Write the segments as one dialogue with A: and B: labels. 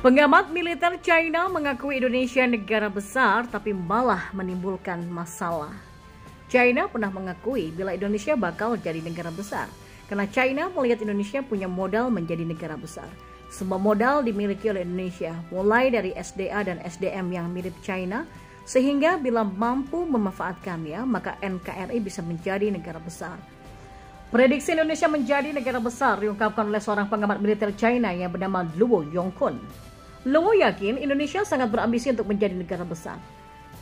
A: Pengamat militer China mengakui Indonesia negara besar tapi malah menimbulkan masalah. China pernah mengakui bila Indonesia bakal jadi negara besar karena China melihat Indonesia punya modal menjadi negara besar. Semua modal dimiliki oleh Indonesia, mulai dari SDA dan SDM yang mirip China, sehingga bila mampu memanfaatkannya, maka NKRI bisa menjadi negara besar. Prediksi Indonesia menjadi negara besar diungkapkan oleh seorang pengamat militer China yang bernama Luo Yongkun. Luo yakin Indonesia sangat berambisi untuk menjadi negara besar.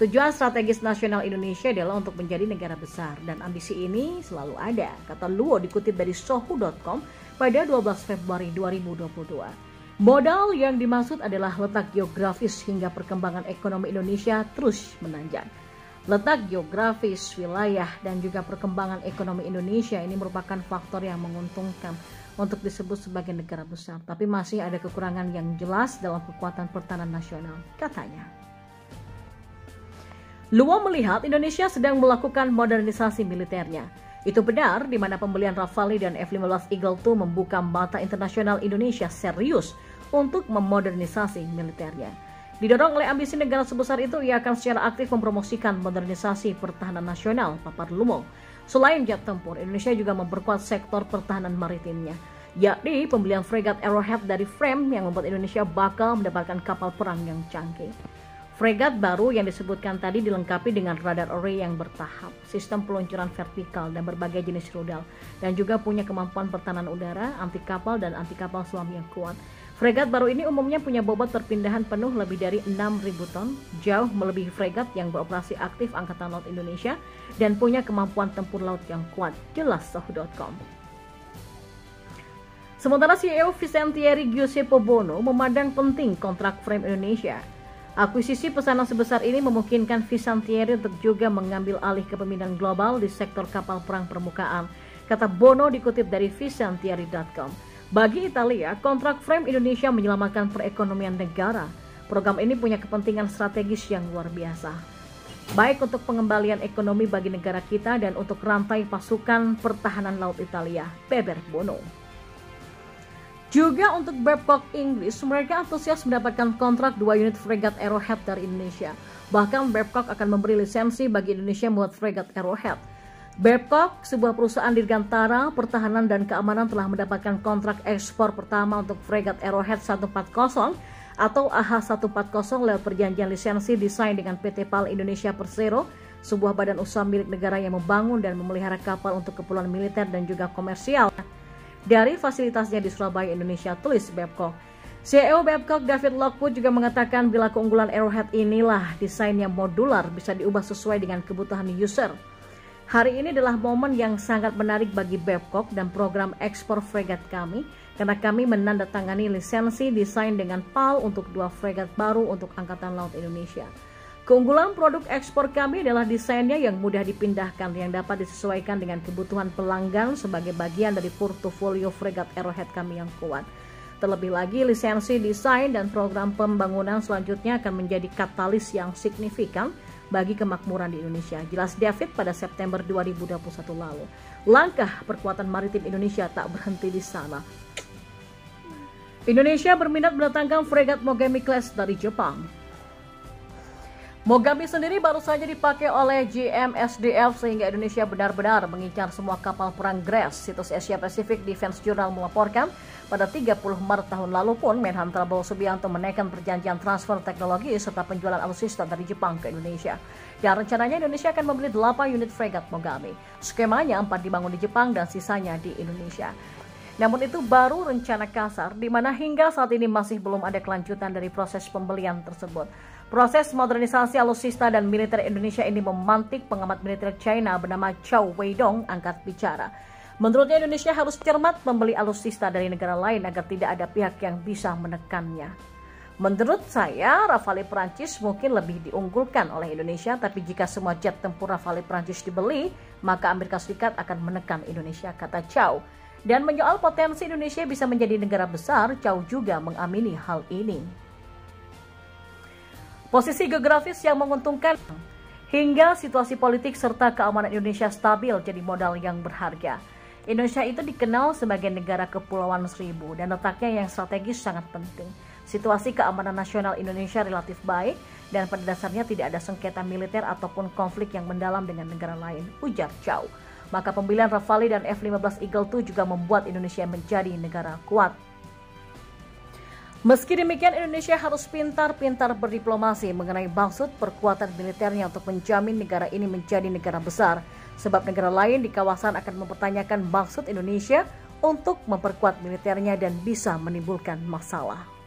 A: Tujuan strategis nasional Indonesia adalah untuk menjadi negara besar dan ambisi ini selalu ada, kata Luo dikutip dari Sohu.com pada 12 Februari 2022. Modal yang dimaksud adalah letak geografis hingga perkembangan ekonomi Indonesia terus menanjak. Letak geografis, wilayah, dan juga perkembangan ekonomi Indonesia ini merupakan faktor yang menguntungkan untuk disebut sebagai negara besar, tapi masih ada kekurangan yang jelas dalam kekuatan pertahanan nasional, katanya. Luo melihat Indonesia sedang melakukan modernisasi militernya. Itu benar, di mana pembelian Rafale dan F-15 Eagle II membuka mata internasional Indonesia serius untuk memodernisasi militernya. Didorong oleh ambisi negara sebesar itu, ia akan secara aktif mempromosikan modernisasi pertahanan nasional, papar Luo. Selain jet tempur, Indonesia juga memperkuat sektor pertahanan maritimnya, yakni pembelian fregat Arrowhead dari Frame yang membuat Indonesia bakal mendapatkan kapal perang yang canggih. Fregat baru yang disebutkan tadi dilengkapi dengan radar array yang bertahap, sistem peluncuran vertikal dan berbagai jenis rudal, dan juga punya kemampuan pertahanan udara, anti kapal dan anti kapal selam yang kuat. Fregat baru ini umumnya punya bobot perpindahan penuh lebih dari 6.000 ton, jauh melebihi fregat yang beroperasi aktif Angkatan Laut Indonesia dan punya kemampuan tempur laut yang kuat, jelas Sohu.com. Sementara CEO Vicentieri Giuseppe Bono memandang penting kontrak Frame Indonesia. Akuisisi pesanan sebesar ini memungkinkan Vicentieri untuk juga mengambil alih kepemimpinan global di sektor kapal perang permukaan, kata Bono dikutip dari Vicentieri.com. Bagi Italia, kontrak Frame Indonesia menyelamatkan perekonomian negara. Program ini punya kepentingan strategis yang luar biasa, baik untuk pengembalian ekonomi bagi negara kita dan untuk rantai pasukan pertahanan laut Italia, beber Bono. Juga untuk Babcock Inggris, mereka antusias mendapatkan kontrak 2 unit fregat Arrowhead dari Indonesia. Bahkan Babcock akan memberi lisensi bagi Indonesia membuat fregat Arrowhead. Babcock, sebuah perusahaan dirgantara pertahanan dan keamanan, telah mendapatkan kontrak ekspor pertama untuk fregat Arrowhead 140 atau AH140 lewat perjanjian lisensi desain dengan PT PAL Indonesia Persero, sebuah badan usaha milik negara yang membangun dan memelihara kapal untuk keperluan militer dan juga komersial dari fasilitasnya di Surabaya, Indonesia, tulis Babcock. CEO Babcock David Lockwood juga mengatakan bila keunggulan Arrowhead inilah desain yang modular bisa diubah sesuai dengan kebutuhan user. Hari ini adalah momen yang sangat menarik bagi Babcock dan program ekspor fregat kami, karena kami menandatangani lisensi desain dengan PAL untuk 2 fregat baru untuk Angkatan Laut Indonesia. Keunggulan produk ekspor kami adalah desainnya yang mudah dipindahkan, yang dapat disesuaikan dengan kebutuhan pelanggan sebagai bagian dari portofolio fregat Arrowhead kami yang kuat. Terlebih lagi, lisensi desain dan program pembangunan selanjutnya akan menjadi katalis yang signifikan bagi kemakmuran di Indonesia, jelas David pada September 2021 lalu. Langkah perkuatan maritim Indonesia tak berhenti di sana. Indonesia berminat mendatangkan fregat Mogami Class dari Jepang. Mogami sendiri baru saja dipakai oleh GMSDF sehingga Indonesia benar-benar mengincar semua kapal perang GRES. Situs Asia Pacific Defense Journal melaporkan pada 30 Maret tahun lalu pun Menhan Prabowo Subianto menaikkan perjanjian transfer teknologi serta penjualan alutsista dari Jepang ke Indonesia. Dan rencananya Indonesia akan membeli 8 unit fregat Mogami. Skemanya 4 dibangun di Jepang dan sisanya di Indonesia. Namun itu baru rencana kasar, di mana hingga saat ini masih belum ada kelanjutan dari proses pembelian tersebut. Proses modernisasi alutsista dan militer Indonesia ini memantik pengamat militer China bernama Chow Weidong angkat bicara. Menurutnya Indonesia harus cermat membeli alutsista dari negara lain agar tidak ada pihak yang bisa menekannya. Menurut saya, Rafale Perancis mungkin lebih diunggulkan oleh Indonesia, tapi jika semua jet tempur Rafale Perancis dibeli, maka Amerika Serikat akan menekan Indonesia, kata Chow. Dan menyoal potensi Indonesia bisa menjadi negara besar, Chow juga mengamini hal ini. Posisi geografis yang menguntungkan hingga situasi politik serta keamanan Indonesia stabil jadi modal yang berharga. Indonesia itu dikenal sebagai negara kepulauan seribu dan letaknya yang strategis sangat penting. Situasi keamanan nasional Indonesia relatif baik dan pada dasarnya tidak ada sengketa militer ataupun konflik yang mendalam dengan negara lain, ujar Chow. Maka pembelian Rafale dan F-15 Eagle II juga membuat Indonesia menjadi negara kuat. Meski demikian, Indonesia harus pintar-pintar berdiplomasi mengenai maksud perkuatan militernya untuk menjamin negara ini menjadi negara besar, sebab negara lain di kawasan akan mempertanyakan maksud Indonesia untuk memperkuat militernya dan bisa menimbulkan masalah.